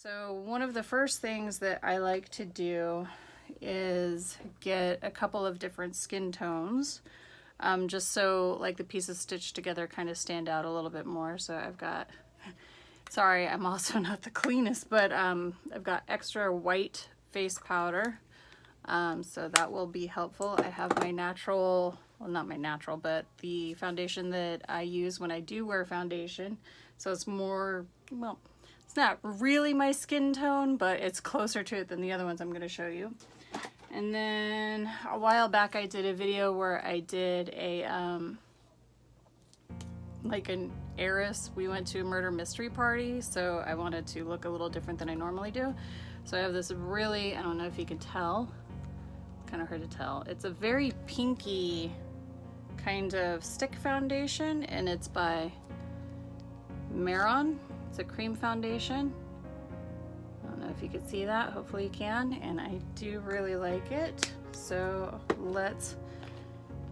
So one of the first things that I like to do is get a couple of different skin tones, just so like the pieces stitched together kind of stand out a little bit more. So I've got, sorry, I'm also not the cleanest, but I've got extra white face powder, so that will be helpful. I have my natural, well, not my natural, but the foundation that I use when I do wear foundation. So it's more, well, it's not really my skin tone, but it's closer to it than the other ones I'm going to show you. And then a while back I did a video where I did a like an heiress. We went to a murder mystery party, so I wanted to look a little different than I normally do. So I have this really, I don't know if you can tell, it's kind of hard to tell. It's a very pinky kind of stick foundation, and it's by Maron. It's a cream foundation. I don't know if you can see that, hopefully you can, and I do really like it. So let's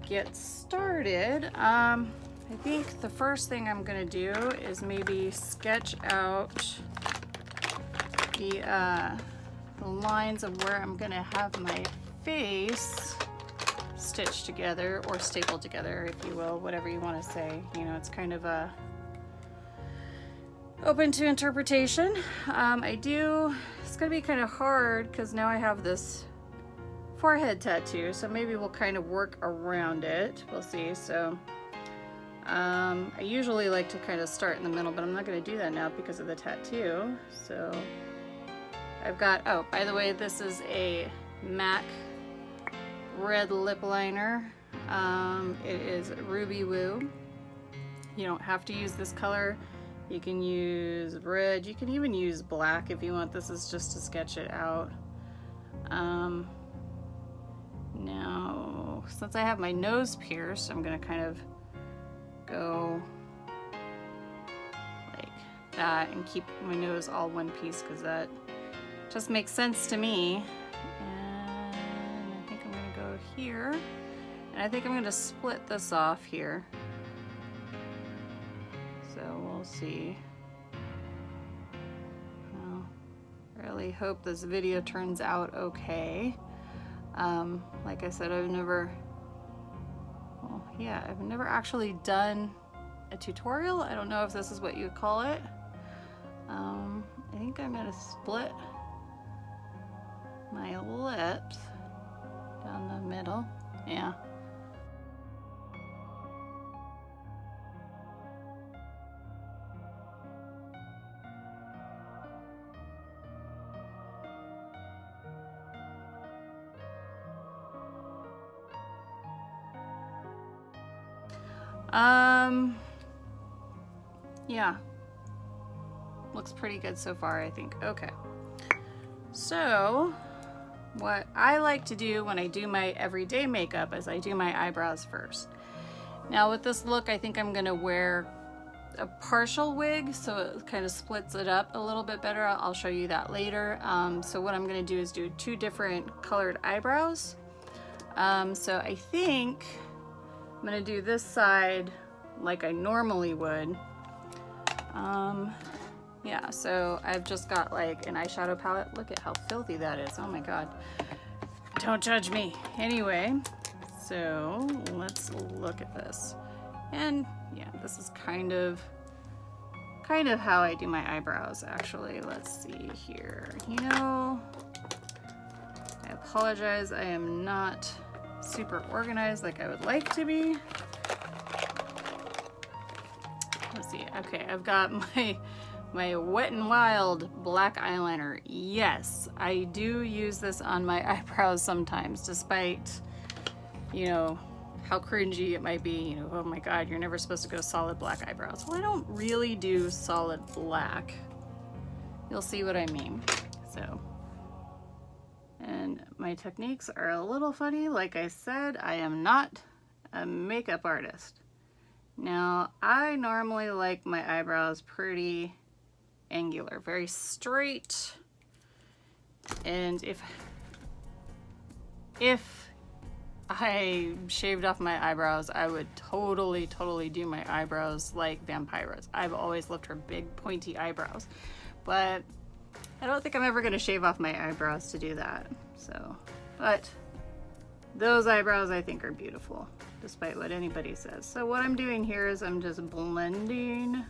get started. I think the first thing I'm gonna do is maybe sketch out the lines of where I'm gonna have my face stitched together, or stapled together, if you will, whatever you want to say. You know, it's kind of a open to interpretation. It's gonna be kind of hard because now I have this forehead tattoo, so maybe we'll kind of work around it. We'll see. So I usually like to kind of start in the middle, but I'm not going to do that now because of the tattoo. So I've got, oh, by the way, this is a MAC red lip liner. It is Ruby Woo. You don't have to use this color. You can use red, you can even use black if you want. This is just to sketch it out. Now, since I have my nose pierced, I'm gonna kind of go like that and keep my nose all one piece, because that just makes sense to me. And I think I'm gonna go here, and I think I'm gonna split this off here. So we'll see. Well, really hope this video turns out okay. Like I said, I've never actually done a tutorial. I don't know if this is what you would call it. I think I'm gonna split my lips down the middle. Yeah. Yeah, looks pretty good so far, I think. Okay, so what I like to do when I do my everyday makeup is I do my eyebrows first. Now with this look, I think I'm gonna wear a partial wig, so it kind of splits it up a little bit better. I'll show you that later. So what I'm gonna do is do two different colored eyebrows. So I think I'm gonna do this side like I normally would. Yeah, so I've just got like an eyeshadow palette. Look at how filthy that is. Oh my god. Don't judge me. Anyway, so let's look at this. And yeah, this is kind of how I do my eyebrows, actually. Let's see here. You know, I apologize, I am not super organized like I would like to be. Let's see. Okay, I've got my Wet n Wild black eyeliner. Yes, I do use this on my eyebrows sometimes, despite, you know, how cringy it might be. You know, oh my god, you're never supposed to go solid black eyebrows. Well, I don't really do solid black. You'll see what I mean. So, and my techniques are a little funny. Like I said, I am not a makeup artist. Now, I normally like my eyebrows pretty angular, very straight. And if I shaved off my eyebrows, I would totally do my eyebrows like Vampira's. I've always loved her big pointy eyebrows. But I don't think I'm ever gonna shave off my eyebrows to do that. So, but those eyebrows I think are beautiful, despite what anybody says. So what I'm doing here is I'm just blending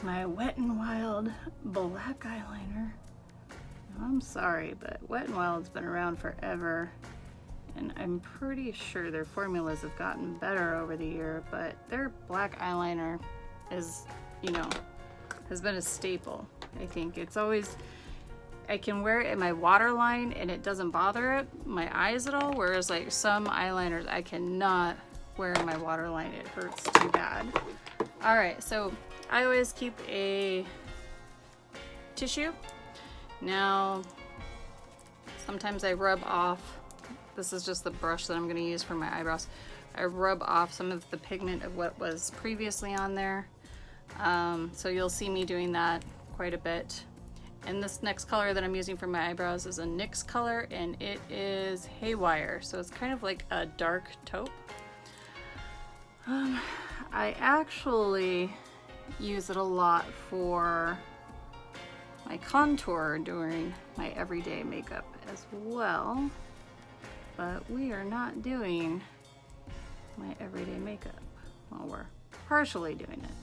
my Wet n Wild black eyeliner. I'm sorry, but Wet n Wild's been around forever, and I'm pretty sure their formulas have gotten better over the year, but their black eyeliner is, you know, has been a staple. I think it's always, I can wear it in my waterline and it doesn't bother my eyes at all, whereas like some eyeliners I cannot wear in my waterline. It hurts too bad. All right, so I always keep a tissue. Now, sometimes I rub off, this is just the brush that I'm gonna use for my eyebrows. I rub off some of the pigment of what was previously on there. So you'll see me doing that quite a bit. And this next color that I'm using for my eyebrows is a NYX color, and it is Haywire. So it's kind of like a dark taupe. I actually use it a lot for my contour during my everyday makeup as well, but we are not doing my everyday makeup. Well, we're partially doing it.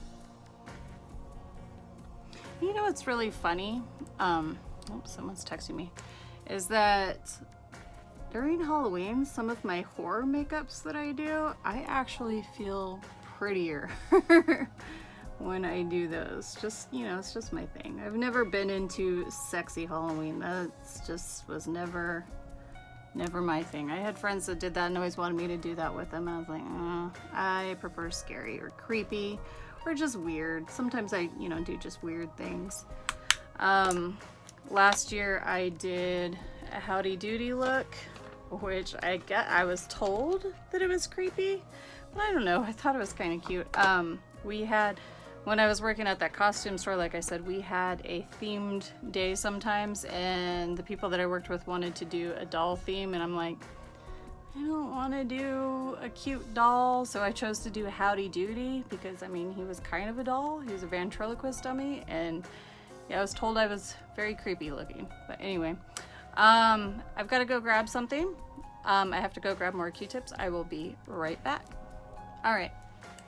You know what's really funny? Oops, someone's texting me. Is that during Halloween, some of my horror makeups that I do, I actually feel prettier when I do those. Just, you know, it's just my thing. I've never been into sexy Halloween. That's just was never my thing. I had friends that did that and always wanted me to do that with them. I was like, I prefer scary or creepy or just weird. Sometimes I, you know, do just weird things. Last year I did a Howdy Doody look, which I was told that it was creepy, but I don't know. I thought it was kind of cute. We had, when I was working at that costume store, like I said, we had a themed day sometimes, and the people that I worked with wanted to do a doll theme, and I'm like, I don't want to do a cute doll, so I chose to do Howdy Doody because, I mean, he was kind of a doll. He was a ventriloquist dummy, and yeah, I was told I was very creepy looking. But anyway, I've got to go grab something. I have to go grab more Q-tips. I will be right back. All right,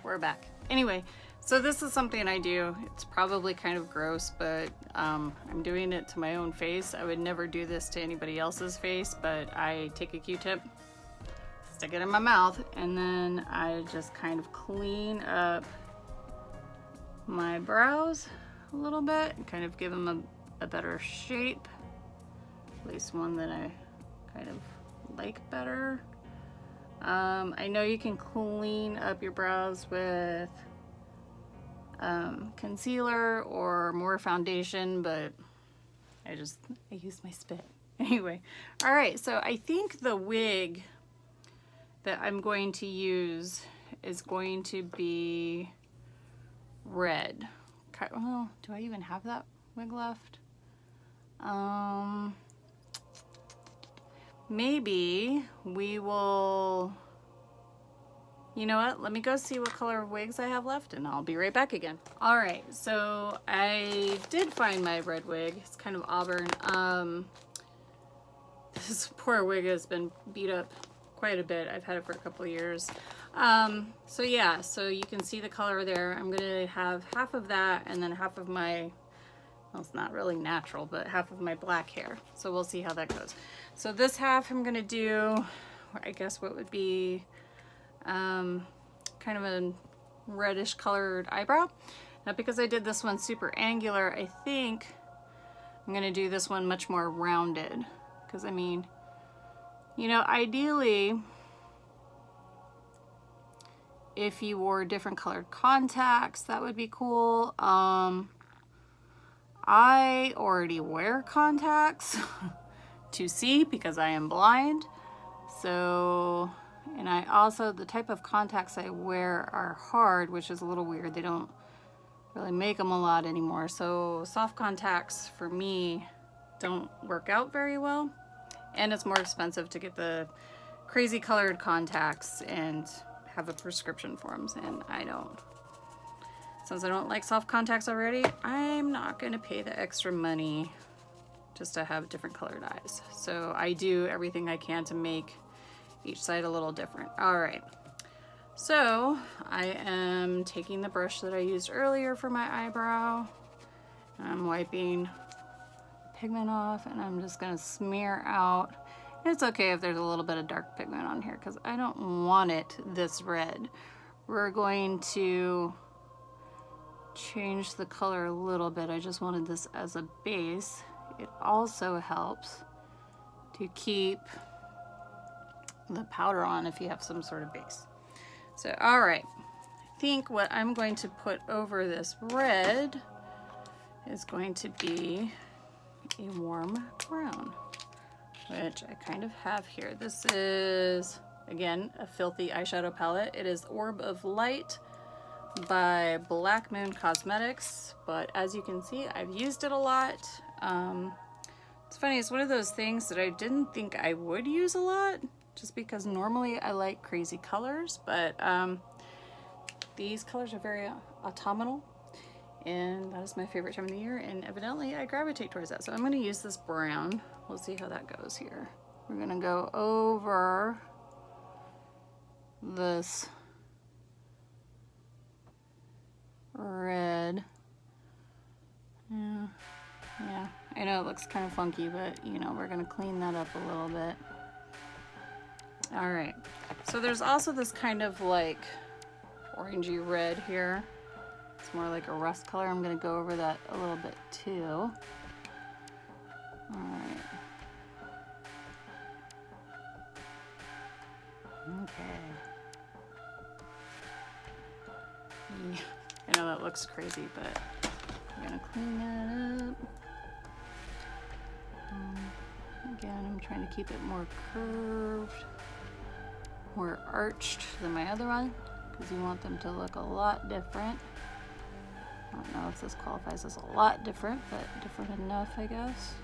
we're back. Anyway, so this is something I do. It's probably kind of gross, but I'm doing it to my own face. I would never do this to anybody else's face, but I take a Q-tip, stick it in my mouth, and then I just kind of clean up my brows a little bit and kind of give them a better shape, at least one that I kind of like better. I know you can clean up your brows with concealer or more foundation, but I use my spit. Anyway, all right, so I think the wig that I'm going to use is going to be red. Well, do I even have that wig left? Maybe we will, you know what, let me go see what color wigs I have left and I'll be right back again. All right, so I did find my red wig. It's kind of auburn. This poor wig has been beat up quite a bit. I've had it for a couple of years. So yeah, so you can see the color there. I'm gonna have half of that and then half of my, well, it's not really natural, but half of my black hair. So we'll see how that goes. So this half I'm gonna do, I guess what would be kind of a reddish colored eyebrow. Now because I did this one super angular, I think I'm gonna do this one much more rounded. Because I mean, you know, ideally, if you wore different colored contacts, that would be cool. I already wear contacts to see because I am blind. So, and I also, the type of contacts I wear are hard, which is a little weird. They don't really make them a lot anymore. So soft contacts for me don't work out very well. And it's more expensive to get the crazy colored contacts and have a prescription for them, and I don't. Since I don't like soft contacts already, I'm not going to pay the extra money just to have different colored eyes. So I do everything I can to make each side a little different. All right. So I am taking the brush that I used earlier for my eyebrow. I'm wiping pigment off, and I'm just gonna smear out. And it's okay if there's a little bit of dark pigment on here because I don't want it this red. We're going to change the color a little bit. I just wanted this as a base. It also helps to keep the powder on if you have some sort of base. So, all right, I think what I'm going to put over this red is going to be a warm brown, which I kind of have here. This is, again, a filthy eyeshadow palette. It is Orb of Light by Black Moon Cosmetics, but as you can see, I've used it a lot. It's funny, it's one of those things that I didn't think I would use a lot, just because normally I like crazy colors, but these colors are very autumnal, and that is my favorite time of the year, and evidently I gravitate towards that. So I'm going to use this brown. We'll see how that goes here. We're going to go over this red. Yeah, I know it looks kind of funky, but you know, we're gonna clean that up a little bit. All right, so there's also this kind of like orangey red here. It's more like a rust color. I'm gonna go over that a little bit too. All right. Okay. Yeah. I know that looks crazy, but I'm gonna clean that up. Again, I'm trying to keep it more curved, more arched than my other one, because you want them to look a lot different. I don't know if this qualifies as a lot different, but different enough, I guess.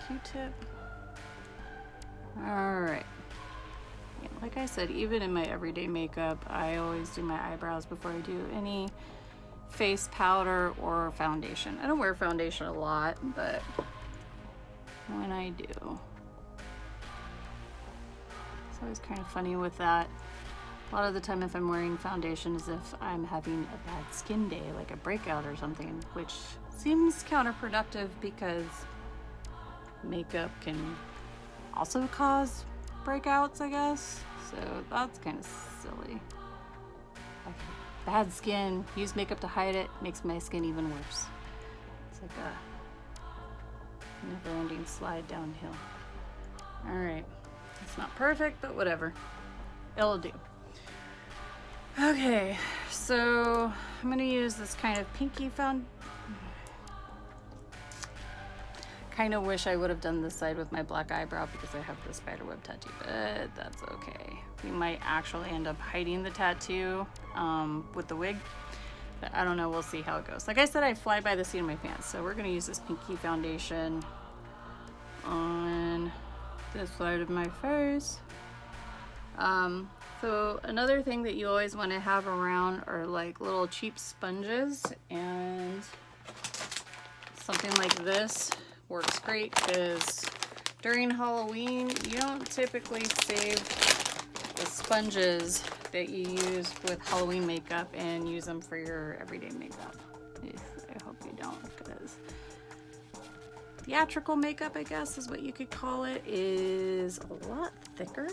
Q-tip. All right. Yeah, like I said, even in my everyday makeup, I always do my eyebrows before I do any face powder or foundation. I don't wear foundation a lot, but when I do, it's always kind of funny with that. A lot of the time if I'm wearing foundation is if I'm having a bad skin day, like a breakout or something, which seems counterproductive because makeup can also cause breakouts, I guess. So that's kind of silly. Like bad skin, use makeup to hide it, makes my skin even worse. It's like a never-ending slide downhill. All right, it's not perfect, but whatever, it'll do. Okay, so I'm gonna use this kind of pinky kind of wish I would have done this side with my black eyebrow because I have the spiderweb tattoo, but that's okay. We might actually end up hiding the tattoo with the wig, but I don't know, we'll see how it goes. Like I said, I fly by the seat of my pants, so we're gonna use this pinky foundation on this side of my face. So another thing that you always want to have around are like little cheap sponges, and something like this works great because during Halloween you don't typically save the sponges that you use with Halloween makeup and use them for your everyday makeup. I hope you don't, because theatrical makeup, I guess is what you could call it, is a lot thicker.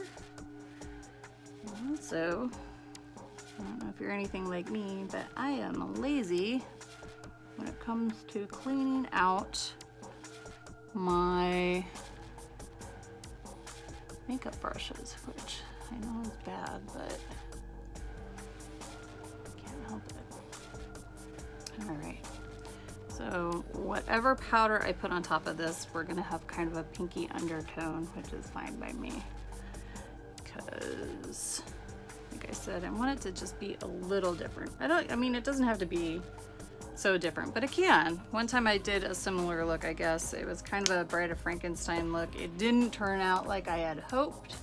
So I don't know if you're anything like me, but I am lazy when it comes to cleaning out my makeup brushes, which I know is bad, but I can't help it. All right, so whatever powder I put on top of this, we're gonna have kind of a pinky undertone, which is fine by me, because like I said, I want it to just be a little different. I mean, it doesn't have to be so different, but it can. One time I did a similar look, I guess. It was kind of a Bride of Frankenstein look. It didn't turn out like I had hoped,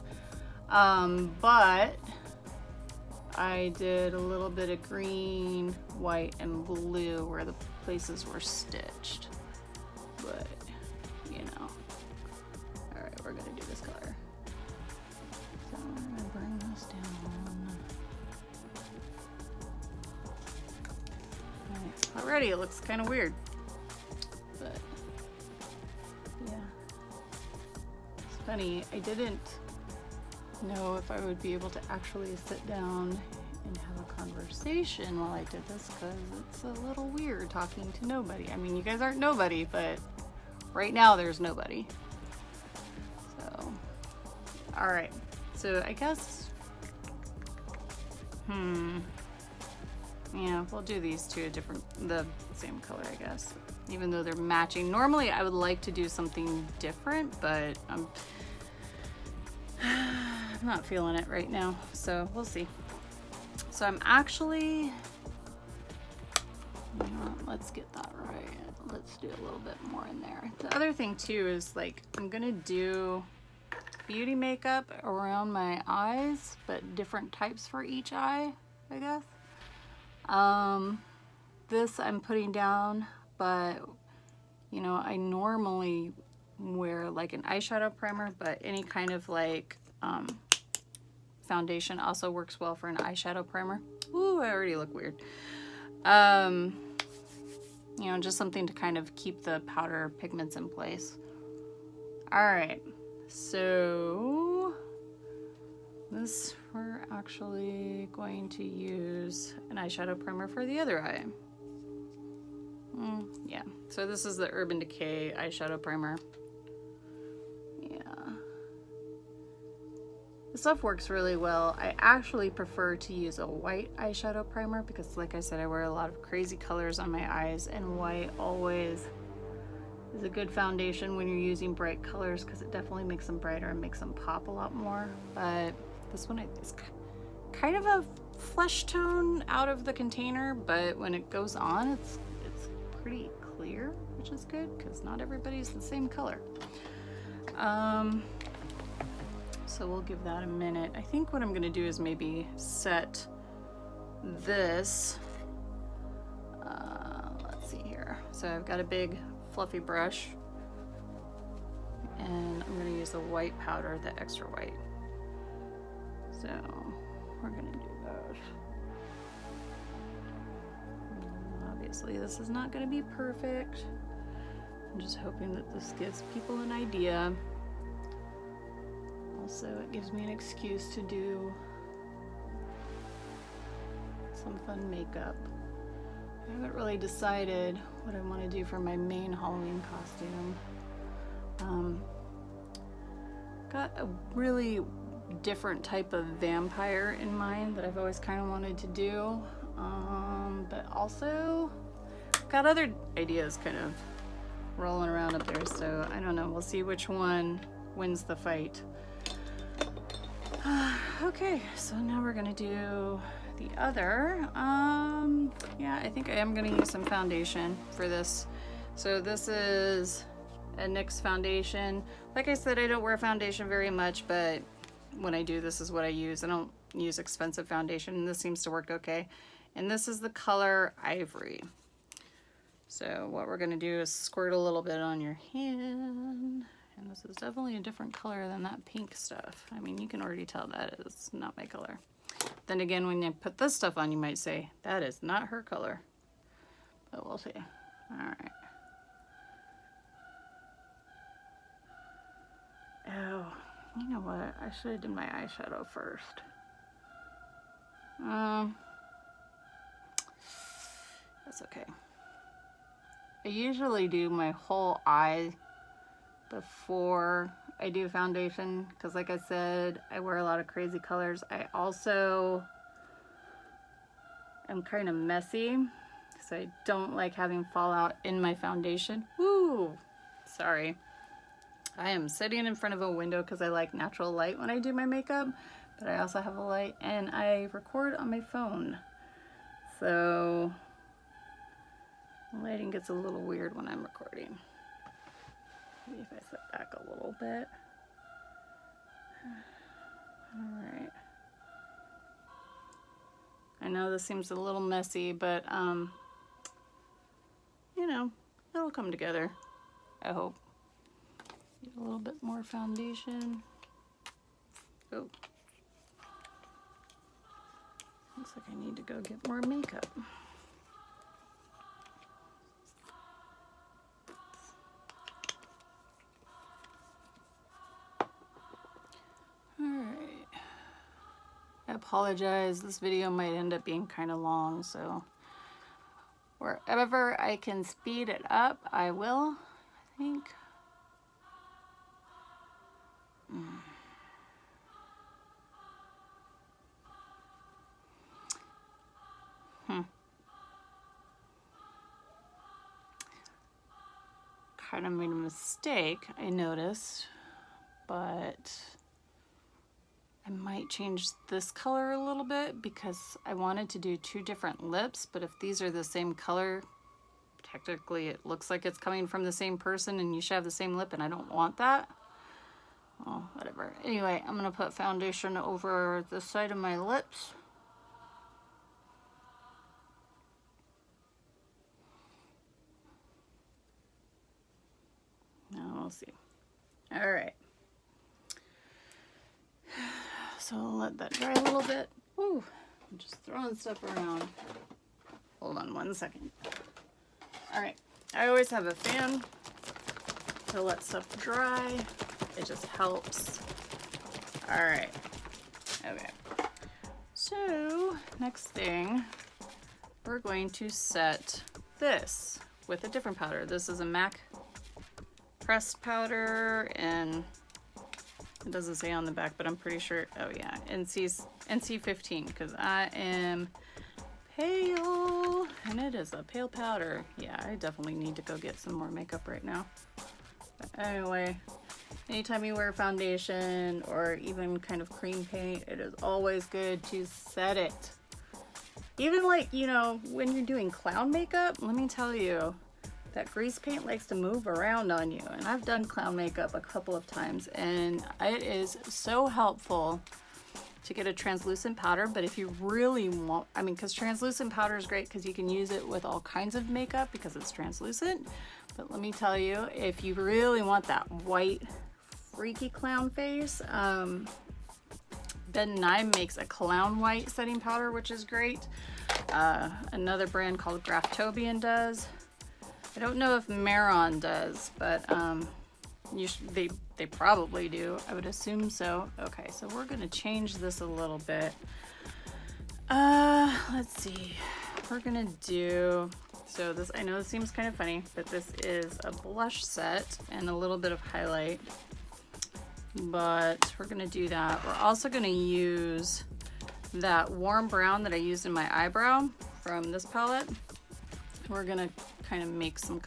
but I did a little bit of green, white, and blue where the places were stitched. But, you know. Alright, we're gonna do this color. So I'm gonna bring this down. Right. Already it looks kind of weird. But, yeah. It's funny, I didn't know if I would be able to actually sit down and have a conversation while I did this, because it's a little weird talking to nobody. I mean, you guys aren't nobody, but right now there's nobody. So, all right. So I guess, yeah, we'll do these two the same color, I guess, even though they're matching. Normally I would like to do something different, but I'm not feeling it right now, so we'll see. So I'm actually, you know what, let's get that right. Let's do a little bit more in there. The other thing too is, like, I'm gonna do beauty makeup around my eyes, but different types for each eye, I guess. This I'm putting down, but you know, I normally wear like an eyeshadow primer, but any kind of like foundation also works well for an eyeshadow primer. Ooh, I already look weird. You know, just something to kind of keep the powder pigments in place. All right, so this, we're actually going to use an eyeshadow primer for the other eye. Yeah, so this is the Urban Decay eyeshadow primer. Yeah. This stuff works really well. I actually prefer to use a white eyeshadow primer because, like I said, I wear a lot of crazy colors on my eyes, and white always is a good foundation when you're using bright colors because it definitely makes them brighter and makes them pop a lot more. But this one is kind of a flesh tone out of the container, but when it goes on, it's pretty clear, which is good because not everybody's the same color. So we'll give that a minute. I think what I'm gonna do is maybe set this, let's see here. So I've got a big fluffy brush, and I'm gonna use the white powder, the extra white. So we're gonna do those. Obviously this is not gonna be perfect. I'm just hoping that this gives people an idea. Also, it gives me an excuse to do some fun makeup. I haven't really decided what I want to do for my main Halloween costume. Got a really different type of vampire in mind that I've always kind of wanted to do, but also got other ideas kind of rolling around up there, so I don't know. We'll see which one wins the fight. Okay, so now we're gonna do the other. Yeah, I think I am gonna use some foundation for this. So this is a NYX foundation. Like I said, I don't wear foundation very much, but when I do, this is what I use. I don't use expensive foundation, and this seems to work okay. And this is the color Ivory. So what we're gonna do is squirt a little bit on your hand. And this is definitely a different color than that pink stuff. I mean, you can already tell that is not my color. Then again, when you put this stuff on, you might say, that is not her color. But we'll see. All right. Oh, you know what? I should have done my eyeshadow first. That's okay. I usually do my whole eye before I do foundation because, like I said, I wear a lot of crazy colors. I also am kind of messy, so I don't like having fallout in my foundation. Woo! Sorry. I am sitting in front of a window because I like natural light when I do my makeup, but I also have a light, and I record on my phone. So the lighting gets a little weird when I'm recording. Maybe if I sit back a little bit. All right. I know this seems a little messy, but you know, it'll come together, I hope. Get a little bit more foundation. Oh. Looks like I need to go get more makeup. Alright. I apologize, this video might end up being kind of long, so wherever I can speed it up, I will, I think. Kind of made a mistake, I noticed, but I might change this color a little bit because I wanted to do 2 different lips, but if these are the same color, technically it looks like it's coming from the same person and you should have the same lip, and I don't want that. Oh, whatever. Anyway, I'm gonna put foundation over the side of my lips. Now we'll see. All right. So I'll let that dry a little bit. Ooh, I'm just throwing stuff around. Hold on one second. All right. I always have a fan to let stuff dry. It just helps. All right. Okay. So next thing, we're going to set this with a different powder. This is a MAC pressed powder, and it doesn't say on the back, but I'm pretty sure, oh yeah, NC15, because I am pale, and it is a pale powder. Yeah, I definitely need to go get some more makeup right now. But anyway, anytime you wear foundation or even kind of cream paint, it is always good to set it. Even like, you know, when you're doing clown makeup, let me tell you, that grease paint likes to move around on you, and I've done clown makeup a couple of times, and it is so helpful to get a translucent powder. But if you really want, I mean, because translucent powder is great because you can use it with all kinds of makeup because it's translucent. But let me tell you, if you really want that white freaky clown face, Ben Nye makes a clown white setting powder, which is great. Another brand called Graftobian does. I don't know if Maron does, but they probably do. I would assume so. Okay, so we're gonna change this a little bit. Let's see. We're gonna do, so this, I know this seems kind of funny, but this is a blush set and a little bit of highlight. But we're gonna do that. We're also gonna use that warm brown that I used in my eyebrow from this palette. We're gonna kind of make some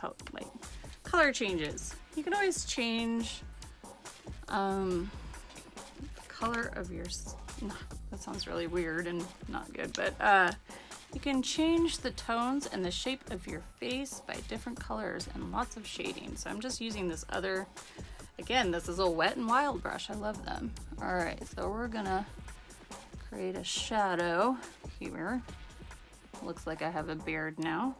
color changes. You can always change the color of your, that sounds really weird and not good, but you can change the tones and the shape of your face by different colors and lots of shading. So I'm just using this other, again, this is a Wet n Wild brush. I love them. All right, so we're gonna create a shadow here. Looks like I have a beard now.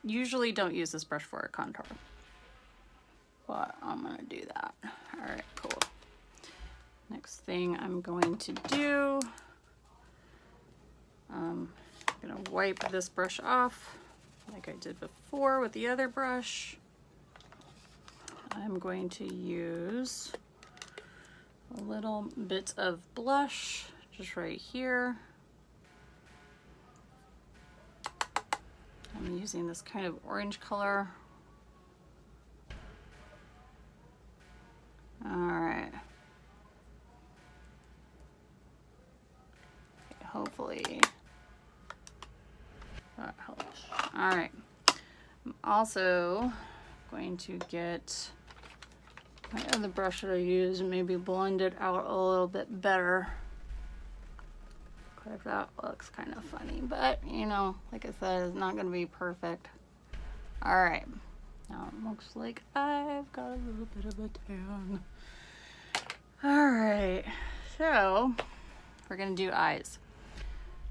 Usually don't use this brush for a contour, but I'm gonna do that. All right, cool. Next thing I'm going to do, I'm gonna wipe this brush off like I did before with the other brush. I'm going to use a little bit of blush just right here. I'm using this kind of orange color. All right. Okay, hopefully that helps. All right. I'm also going to get my other brush that I use and maybe blend it out a little bit better. That looks kind of funny, but you know, like I said, it's not gonna be perfect. All right, now it looks like I've got a little bit of a tan. All right, so we're gonna do eyes.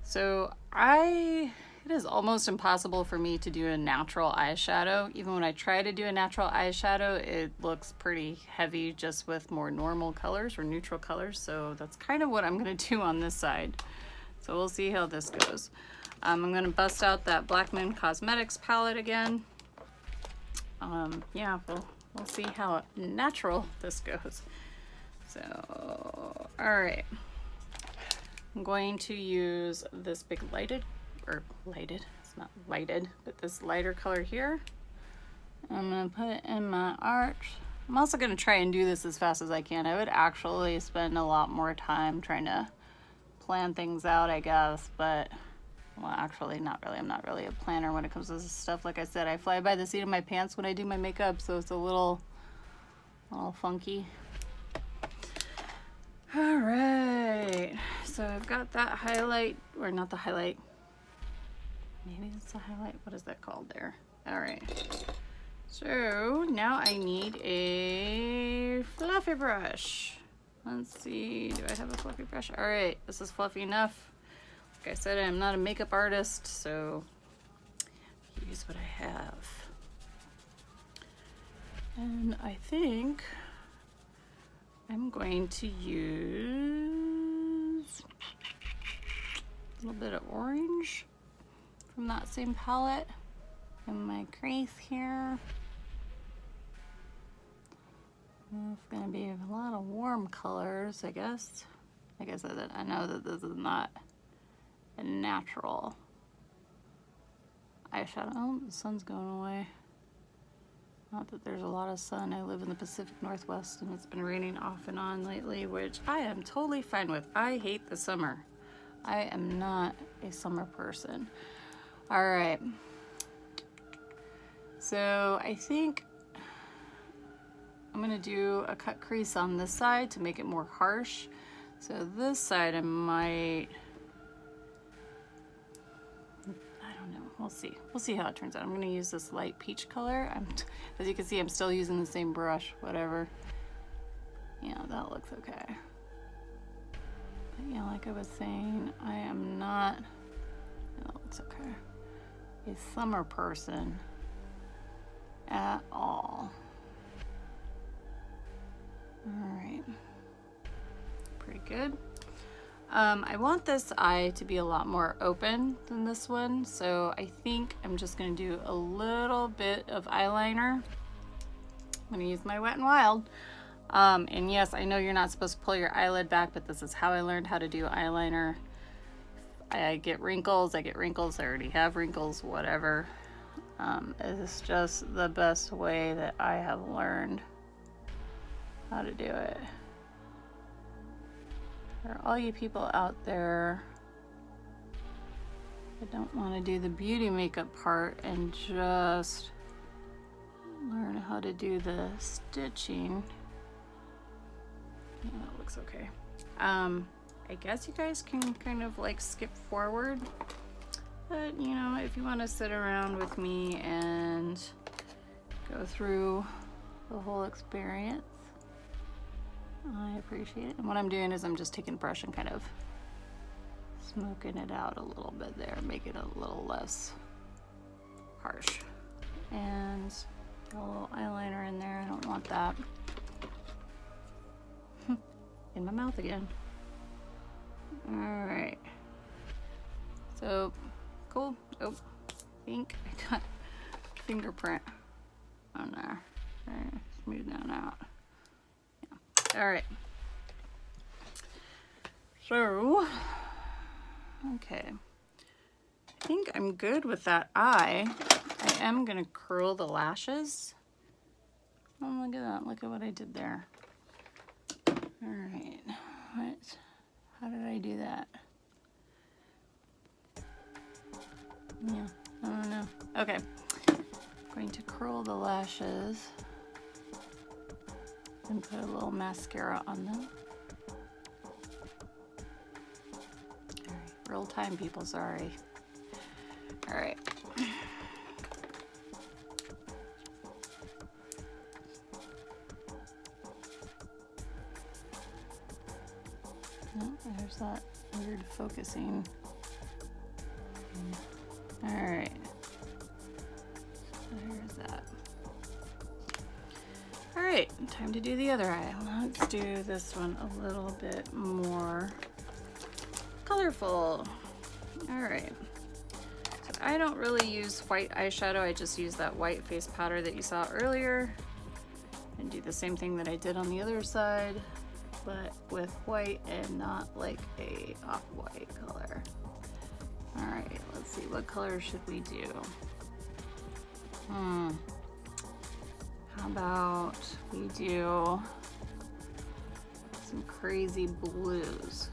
So it is almost impossible for me to do a natural eyeshadow. Even when I try to do a natural eyeshadow, it looks pretty heavy just with more normal colors or neutral colors. So that's kind of what I'm gonna do on this side. So we'll see how this goes. I'm gonna bust out that Black Moon Cosmetics palette again. Yeah, we'll see how natural this goes. So, all right. I'm going to use this big lighted, it's not lighted, but this lighter color here. I'm gonna put it in my arch. I'm also gonna try and do this as fast as I can. I would actually spend a lot more time trying to plan things out, I guess, but, well, actually, not really. I'm not really a planner when it comes to this stuff. Like I said, I fly by the seat of my pants when I do my makeup, so it's a little funky. All right, so I've got that highlight, or not the highlight. Maybe it's the highlight. What is that called there? All right. So now I need a fluffy brush. Let's see, do I have a fluffy brush? All right, this is fluffy enough. Like I said, I'm not a makeup artist, so use what I have. And I think I'm going to use a little bit of orange from that same palette in my crease here. It's gonna be a lot of warm colors, I guess. Like I said, I know that this is not a natural eyeshadow. Oh, the sun's going away. Not that there's a lot of sun. I live in the Pacific Northwest and it's been raining off and on lately, which I am totally fine with. I hate the summer. I am not a summer person. All right. So I think I'm gonna do a cut crease on this side to make it more harsh. So this side I might, I don't know, we'll see. We'll see how it turns out. I'm gonna use this light peach color. As you can see, I'm still using the same brush, whatever. Yeah, that looks okay. But yeah, like I was saying, I am not, that looks okay, a summer person at all. All right, pretty good. I want this eye to be a lot more open than this one, so I think I'm just gonna do a little bit of eyeliner. I'm gonna use my Wet n Wild. And yes, I know you're not supposed to pull your eyelid back, but this is how I learned how to do eyeliner. I get wrinkles, I already have wrinkles, whatever. It's just the best way that I have learned how to do it. For all you people out there that don't want to do the beauty makeup part and just learn how to do the stitching. Yeah, that looks okay. I guess you guys can kind of like skip forward, but you know, if you want to sit around with me and go through the whole experience, I appreciate it. And what I'm doing is I'm just taking a brush and kind of smoking it out a little bit there, make it a little less harsh. And a little eyeliner in there, I don't want that. In my mouth again. All right. So, cool. Oh, I think I got fingerprint on there. Okay, smooth that out. Yeah. All right. So, okay. I think I'm good with that eye. I am gonna curl the lashes. Oh, look at that. Look at what I did there. All right. How did I do that? Yeah, I don't know. Okay. I'm going to curl the lashes and put a little mascara on them. All right. Real time, people. Sorry. All right. Where's that weird focusing? All right. So here's that. All right, time to do the other eye. Let's do this one a little bit more colorful. All right. So I don't really use white eyeshadow. I just use that white face powder that you saw earlier, and do the same thing that I did on the other side, but with white and not like a off-white color. All right, let's see, what color should we do? How about we do some crazy blues?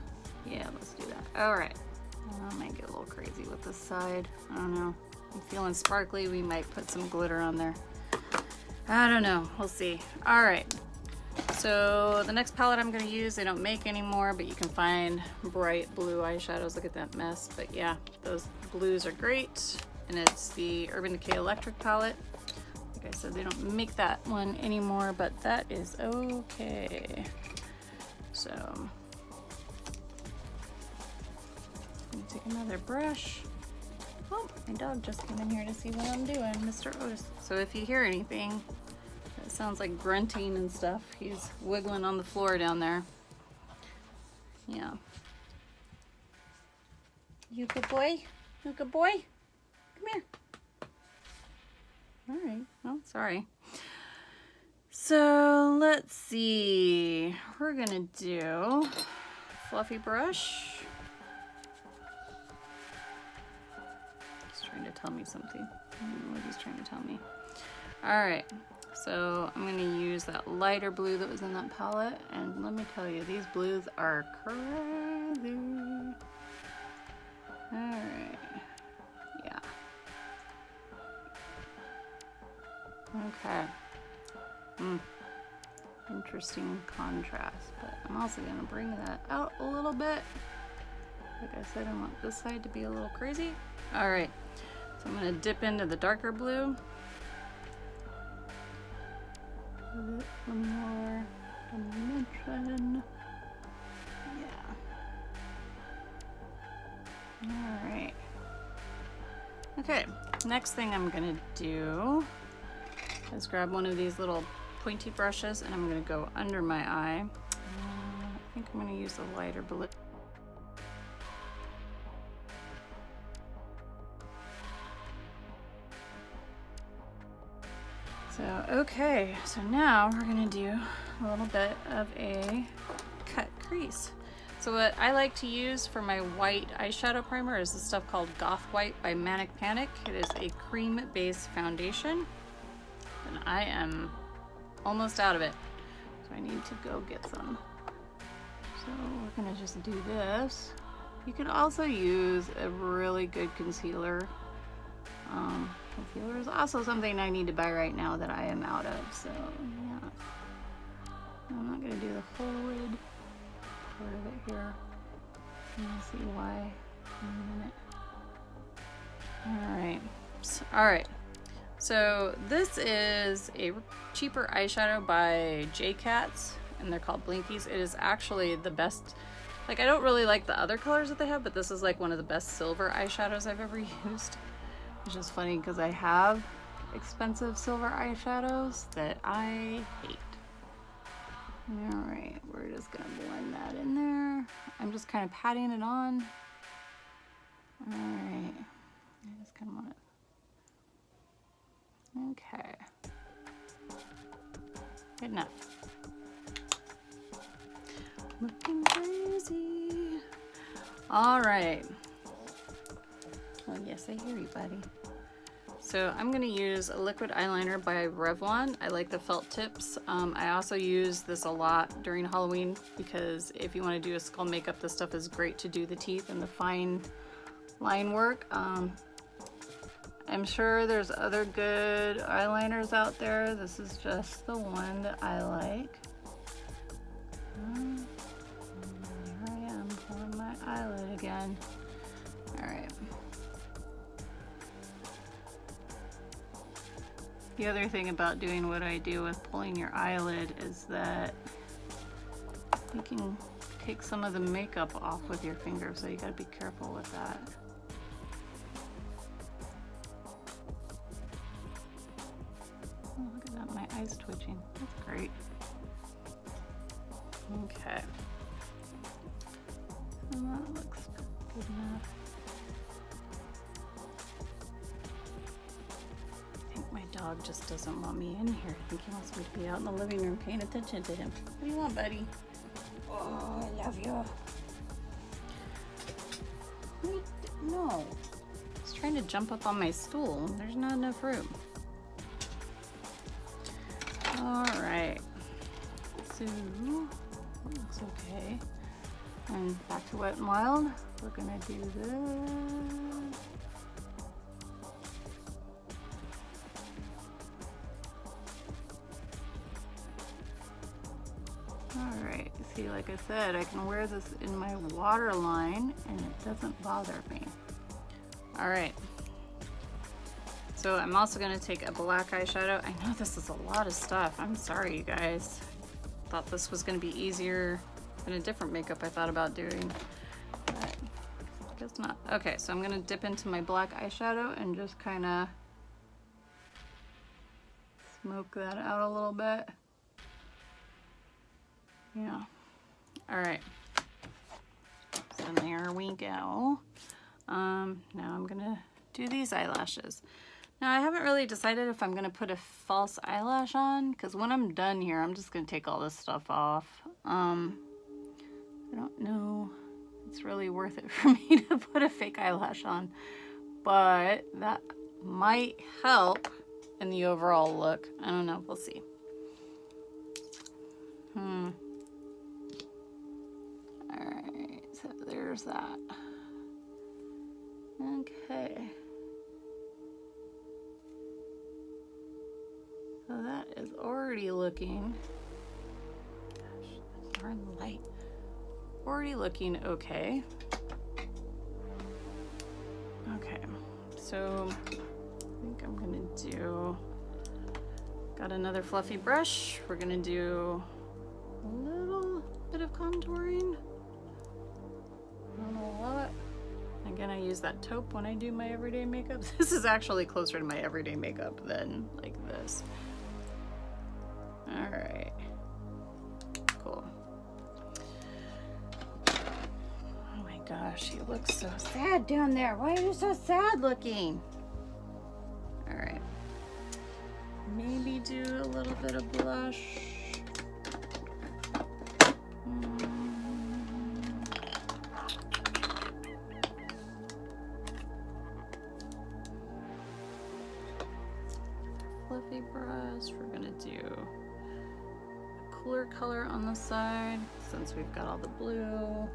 Yeah, let's do that. All right, I might get a little crazy with this side. I don't know, I'm feeling sparkly. We might put some glitter on there. I don't know, we'll see. All right, so the next palette I'm gonna use, they don't make anymore, but you can find bright blue eyeshadows. Look at that mess, but yeah, those blues are great. And it's the Urban Decay Electric palette. Like I said, they don't make that one anymore, but that is okay. So, I'm gonna take another brush. Oh, my dog just came in here to see what I'm doing, Mr. Otis. So if you hear anything, it sounds like grunting and stuff. He's wiggling on the floor down there. Yeah. You good boy? You good boy? Come here. All right, well, sorry. So let's see, we're gonna do fluffy brush. He's trying to tell me something. I don't know what he's trying to tell me. All right, so I'm gonna use that lighter blue that was in that palette, and let me tell you, these blues are crazy. All right, yeah. Okay. Interesting contrast, but I'm also gonna bring that out a little bit. Like I said, I want this side to be a little crazy. All right, so I'm gonna dip into the darker blue. A little more dimension. Yeah. All right. Okay, next thing I'm gonna do is grab one of these little pointy brushes, and I'm gonna go under my eye. I think I'm gonna use a lighter blue. So, okay, so now we're gonna do a little bit of a cut crease. So what I like to use for my white eyeshadow primer is this stuff called Goth White by Manic Panic. It is a cream-based foundation, and I am almost out of it, so I need to go get some. So we're gonna just do this. You can also use a really good concealer. Concealer is also something I need to buy right now that I am out of, so yeah. I'm not gonna do the whole lid part of it here. I'm gonna see why in a minute. All right. So this is a cheaper eyeshadow by J-Cats, and they're called Blinkies. It is actually the best. Like, I don't really like the other colors that they have, but this is like one of the best silver eyeshadows I've ever used. Which is funny because I have expensive silver eyeshadows that I hate. All right, we're just gonna blend that in there. I'm just kind of patting it on. All right, I just kind of want it. Okay, good enough. Looking crazy. All right. Oh yes, I hear you, buddy. So I'm gonna use a liquid eyeliner by Revlon. I like the felt tips. I also use this a lot during Halloween because if you want to do a skull makeup, this stuff is great to do the teeth and the fine line work. I'm sure there's other good eyeliners out there. This is just the one that I like. Here I am pulling my eyelid again. All right. The other thing about doing what I do with pulling your eyelid is that you can take some of the makeup off with your fingers, so you gotta be careful with that. Oh, look at that, my eye's twitching. That's great. Okay. And that looks good enough. I think my dog just doesn't want me in here. I think he wants me to be out in the living room paying attention to him. What do you want, buddy? Oh, I love you. No. He's trying to jump up on my stool. There's not enough room. All right. So, looks okay. And back to Wet n Wild. We're gonna do this. All right. See, like I said, I can wear this in my waterline and it doesn't bother me. All right. So I'm also gonna take a black eyeshadow. I know this is a lot of stuff. I'm sorry, you guys. Thought this was gonna be easier than a different makeup I thought about doing, but I guess not. Okay, so I'm gonna dip into my black eyeshadow and just kind of smoke that out a little bit. Yeah. All right. So there we go. Now I'm gonna do these eyelashes. Now I haven't really decided if I'm gonna put a false eyelash on, because when I'm done here, I'm just gonna take all this stuff off. I don't know if it's really worth it for me to put a fake eyelash on, but that might help in the overall look. I don't know, we'll see. All right, so there's that. Okay. So that is already looking, gosh, that's darn light. Already looking okay. Okay, so I think I'm gonna do, got another fluffy brush. We're gonna do a little bit of contouring. Not a lot. Again, I use that taupe when I do my everyday makeup. This is actually closer to my everyday makeup than like this. All right, cool. Oh my gosh, you look so sad down there. Why are you so sad looking? All right, maybe do a little bit of blush. Fluffy brush. We're gonna do a cooler color on the side since we've got all the blue.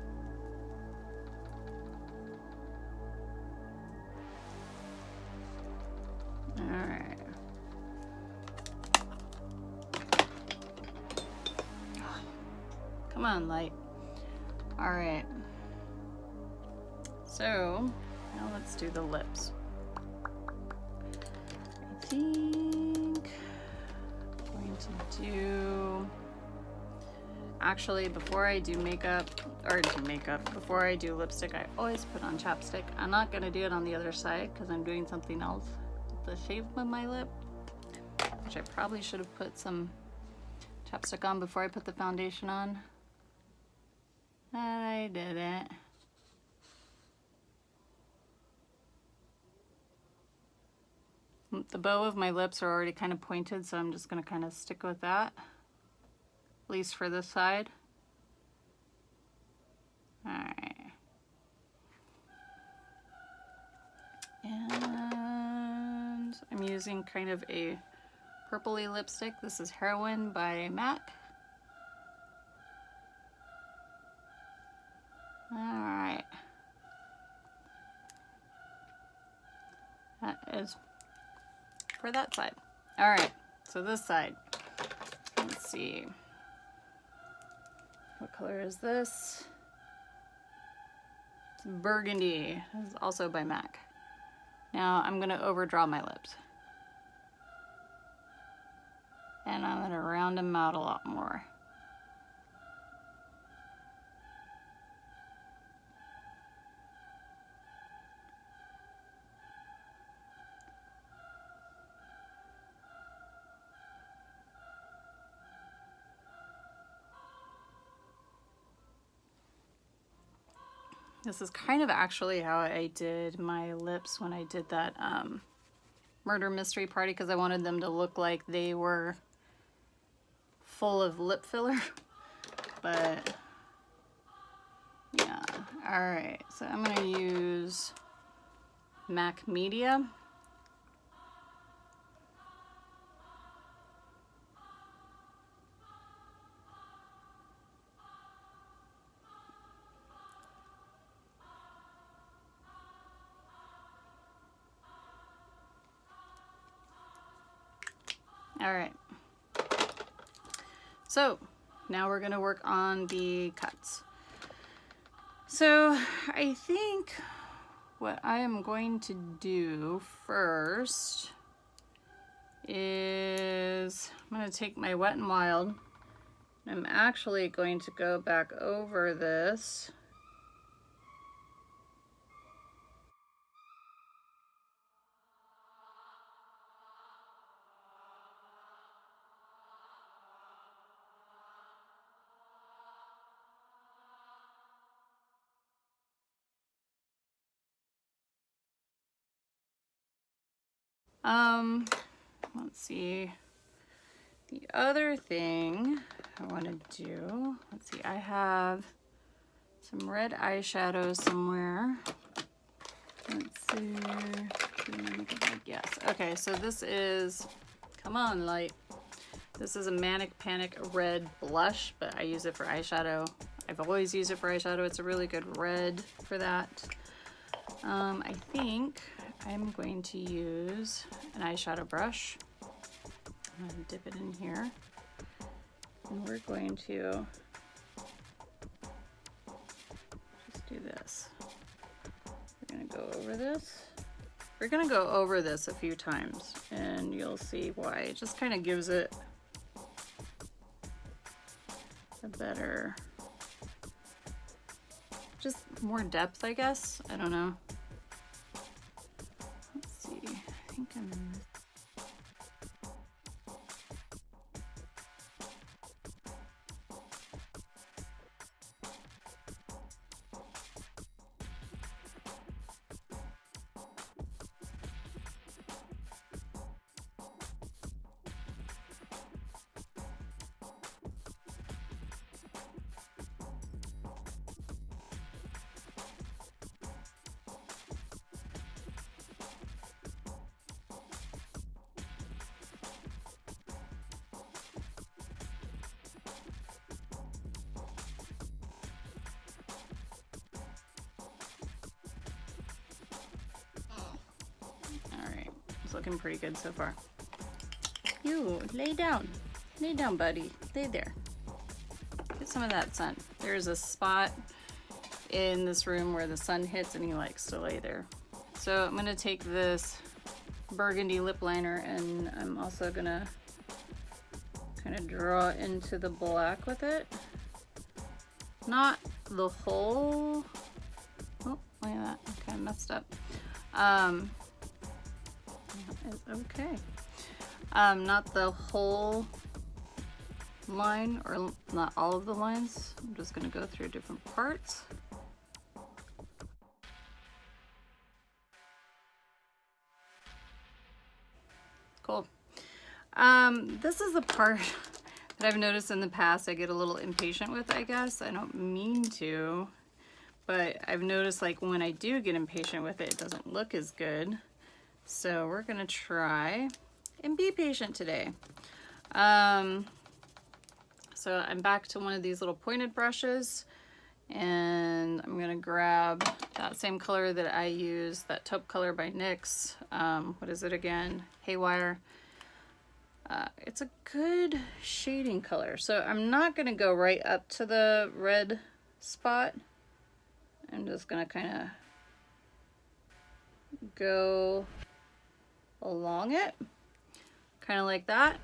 All right. Come on, light. All right. So now let's do the lips. I think I'm going to do, actually before I do makeup, before I do lipstick, I always put on chapstick. I'm not gonna do it on the other side because I'm doing something else with the shape of my lip, which I probably should have put some chapstick on before I put the foundation on. But I didn't. The bow of my lips are already kind of pointed, so I'm just going to kind of stick with that, at least for this side. All right. And I'm using kind of a purpley lipstick. This is Heroine by MAC. All right. That is for that side. All right, so this side, let's see. What color is this? It's burgundy. This is also by MAC. Now I'm gonna overdraw my lips. And I'm gonna round them out a lot more. This is kind of actually how I did my lips when I did that murder mystery party, because I wanted them to look like they were full of lip filler. But yeah, all right, so I'm gonna use MAC Media. All right, so now we're gonna work on the cuts. So I think what I am going to do first is I'm going to take my Wet n Wild. I'm actually going to go back over this. Let's see. The other thing I want to do, let's see, I have some red eyeshadow somewhere. Let's see. Yes. Okay, so this is, come on, light. This is a Manic Panic red blush, but I use it for eyeshadow. I've always used it for eyeshadow. It's a really good red for that. I think I'm going to use an eyeshadow brush. I'm going to dip it in here. And we're going to just do this. We're going to go over this. We're going to go over this a few times and you'll see why. It just kind of gives it a better, just more depth, I guess. I don't know. Let's see. I think I'm in this. It's looking pretty good so far. You, lay down. Lay down, buddy. Lay there. Get some of that sun. There's a spot in this room where the sun hits and he likes to lay there. So I'm gonna take this burgundy lip liner and I'm also gonna kind of draw into the black with it. Not the whole, oh, look at that, I kind of messed up. Okay. Not the whole line, or not all of the lines. I'm just going to go through different parts. Cool. This is the part that I've noticed in the past I get a little impatient with, I guess. I don't mean to, but I've noticed like when I do get impatient with it, it doesn't look as good. So we're gonna try and be patient today. So I'm back to one of these little pointed brushes and I'm gonna grab that same color that I used, that taupe color by NYX. What is it again? Haywire. It's a good shading color. So I'm not gonna go right up to the red spot. I'm just gonna kind of go along it, kind of like that.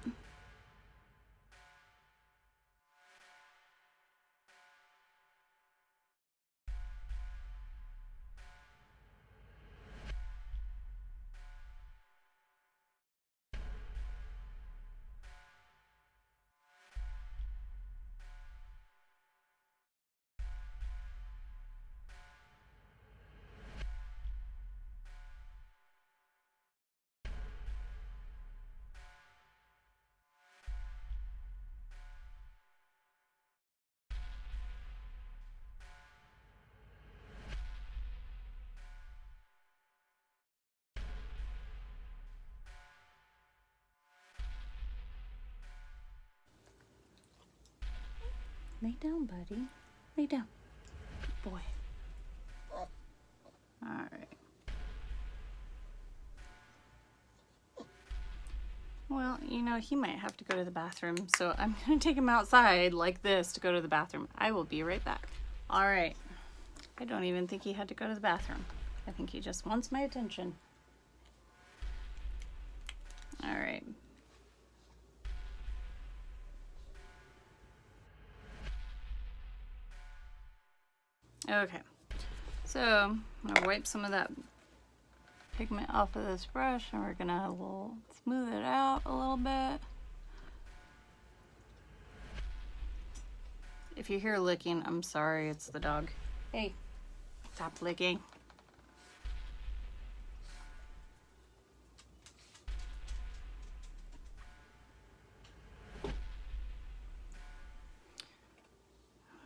Lay down, buddy. Lay down. Good boy. All right. Well, you know, he might have to go to the bathroom, so I'm gonna take him outside like this to go to the bathroom. I will be right back. All right. I don't even think he had to go to the bathroom. I think he just wants my attention. All right. Okay. So I'm gonna wipe some of that pigment off of this brush, and we're gonna smooth it out a little bit. If you hear licking, I'm sorry, it's the dog. Hey, stop licking.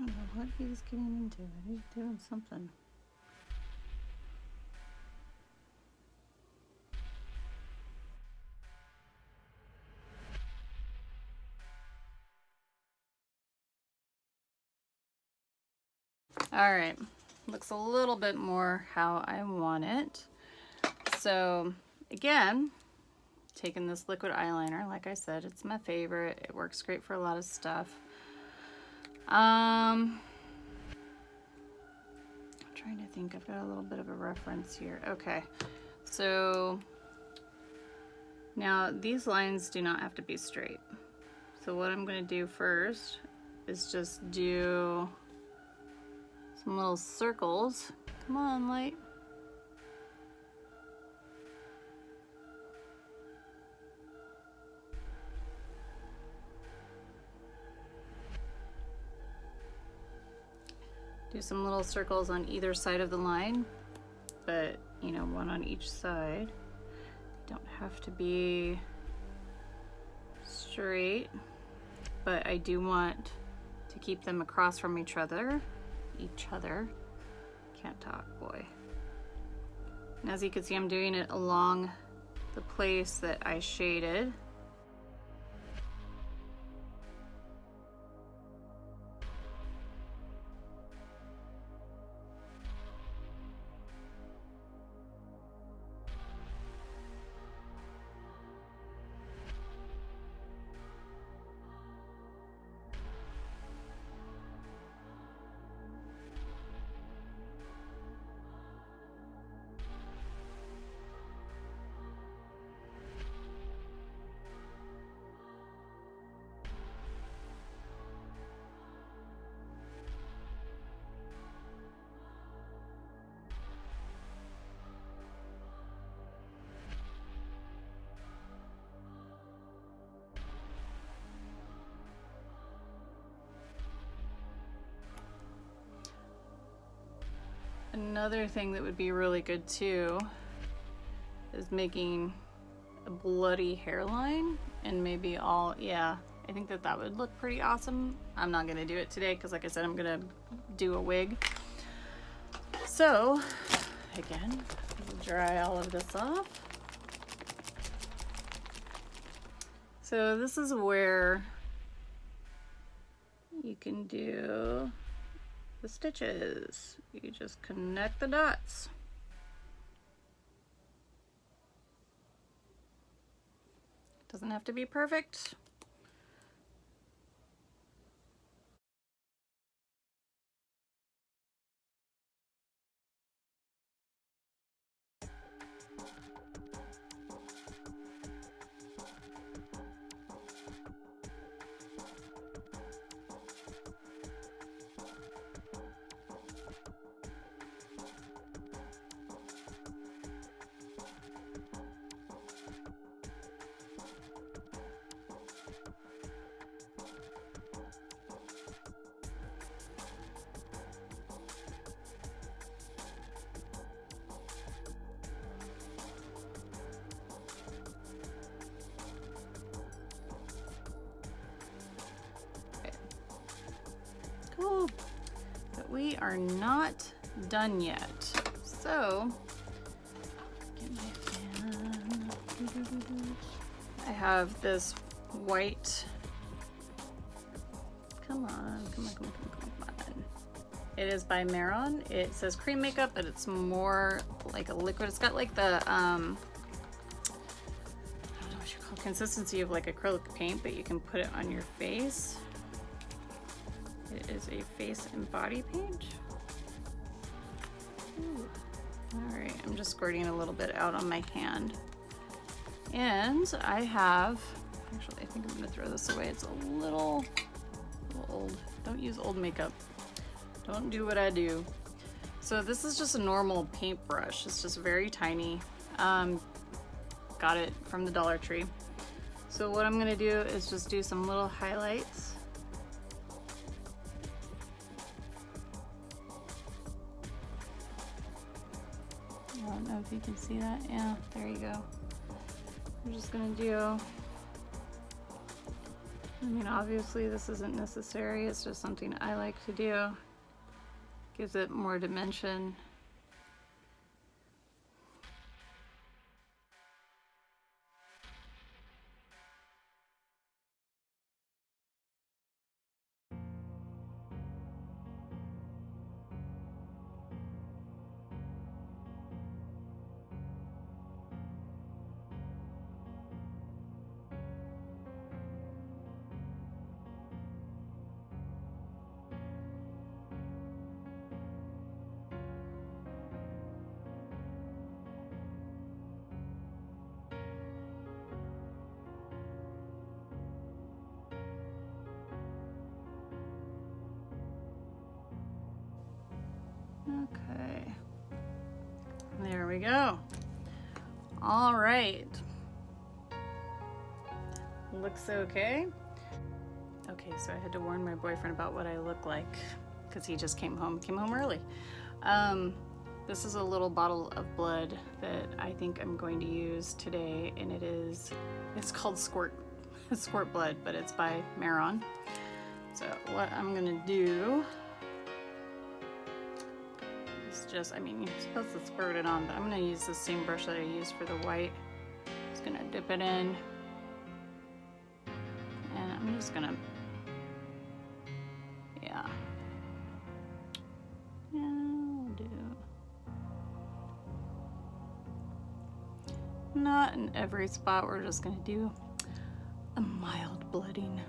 I don't know what he's getting into. He's doing something. All right, looks a little bit more how I want it. So again, taking this liquid eyeliner, like I said, it's my favorite. It works great for a lot of stuff. I'm trying to think, I've got a little bit of a reference here. Okay, so now these lines do not have to be straight. So what I'm gonna do first is just do some little circles. Come on, light. Do some little circles on either side of the line, but you know, one on each side. They don't have to be straight, but I do want to keep them across from each other. Can't talk, boy. And as you can see, I'm doing it along the place that I shaded. Another thing that would be really good too is making a bloody hairline, and maybe all, yeah, I think that would look pretty awesome. I'm not gonna do it today because like I said, I'm gonna do a wig. So again, dry all of this off. So this is where you can do the stitches. You just connect the dots. Doesn't have to be perfect. Cool, but we are not done yet. So, get my fan. I have this white Come on, come on, come on, come on, come on. It is by Maron. It says cream makeup, but it's more like a liquid. It's got like the, I don't know what you call it, consistency of like acrylic paint, but you can put it on your face. It is a face and body paint. Ooh. All right, I'm just squirting a little bit out on my hand. And I have, actually, I think I'm gonna throw this away. It's a little old. Don't use old makeup. Don't do what I do. So this is just a normal paintbrush. It's just very tiny. Got it from the Dollar Tree. So what I'm gonna do is just do some little highlights. I don't know if you can see that. Yeah, there you go. I'm just gonna do, I mean, obviously this isn't necessary. It's just something I like to do. Gives it more dimension. Okay, there we go. All right, looks okay. Okay, so I had to warn my boyfriend about what I look like because he just came home early. This is a little bottle of blood that I think I'm going to use today, and it's called Squirt Blood, but it's by Maron. So what I'm gonna do is just, I mean, you're supposed to squirt it on, but I'm gonna use the same brush that I used for the white. Just gonna dip it in, and I'm just gonna, yeah. I'll do. Not in every spot, we're just gonna do a mild blooding.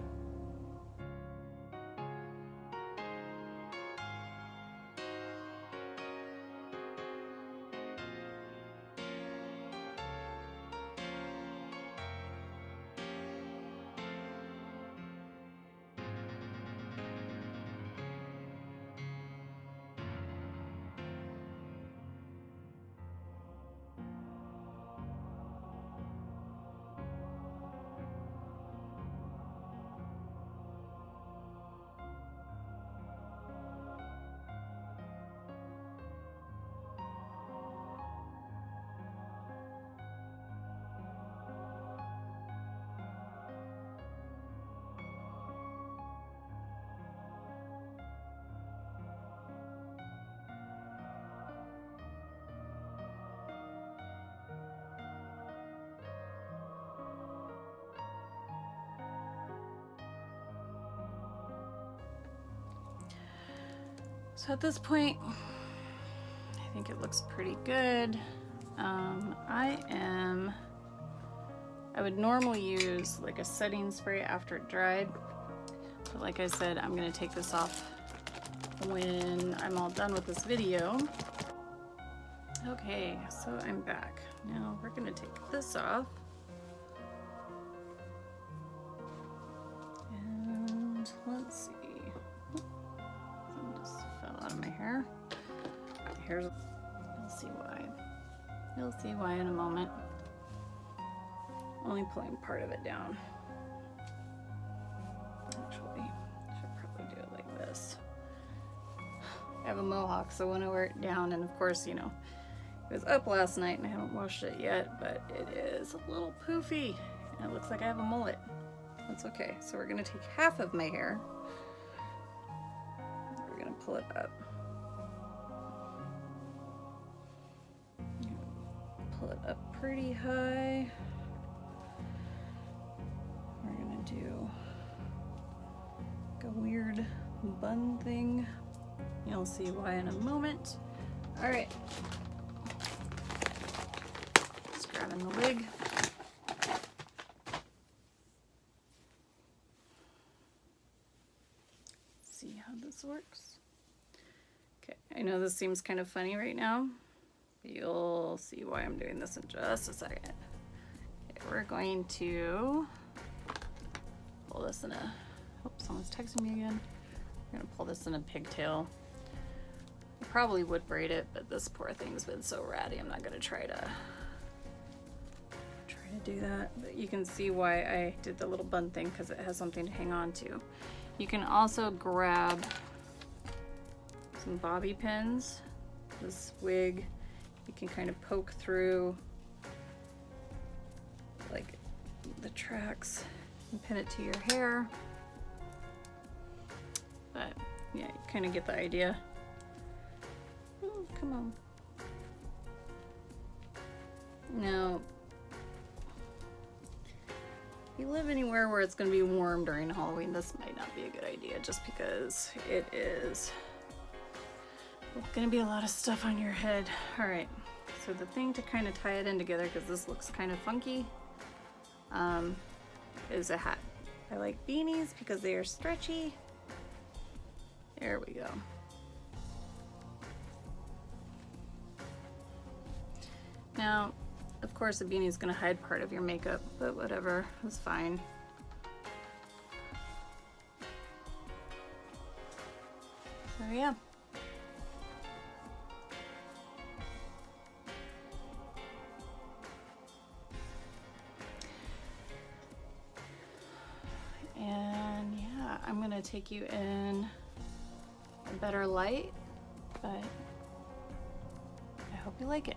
So at this point, I think it looks pretty good. I would normally use like a setting spray after it dried, but like I said, I'm gonna take this off when I'm all done with this video. Okay, so I'm back. Now we're gonna take this off. And let's see. Some just fell out of my hair. Here's, you'll see why. You'll see why in a moment. Only pulling part of it down. Actually, I should probably do it like this. I have a mohawk, so when I wear it down, and of course, you know, it was up last night and I haven't washed it yet, but it is a little poofy. And it looks like I have a mullet. That's okay. So we're gonna take half of my hair. We're gonna pull it up. Pull it up pretty high. We're gonna go a weird bun thing. You'll see why in a moment. All right. Just grabbing the wig. See how this works. Okay, I know this seems kind of funny right now. You'll see why I'm doing this in just a second. Okay, we're going to pull this in a, oh, someone's texting me again. I'm gonna pull this in a pigtail. I probably would braid it, but this poor thing's been so ratty, I'm not gonna try to do that. But you can see why I did the little bun thing, because it has something to hang on to. You can also grab some bobby pins. This wig, you can kind of poke through like the tracks and pin it to your hair. But yeah, you kind of get the idea. Oh, come on. Now, if you live anywhere where it's going to be warm during Halloween, this might not be a good idea, just because it is going to be a lot of stuff on your head. All right, so the thing to kind of tie it in together, because this looks kind of funky, is a hat. I like beanies because they are stretchy. There we go. Now, of course, a beanie is going to hide part of your makeup, but whatever, it's fine. So yeah. And yeah, I'm going to take you in a better light, but I hope you like it.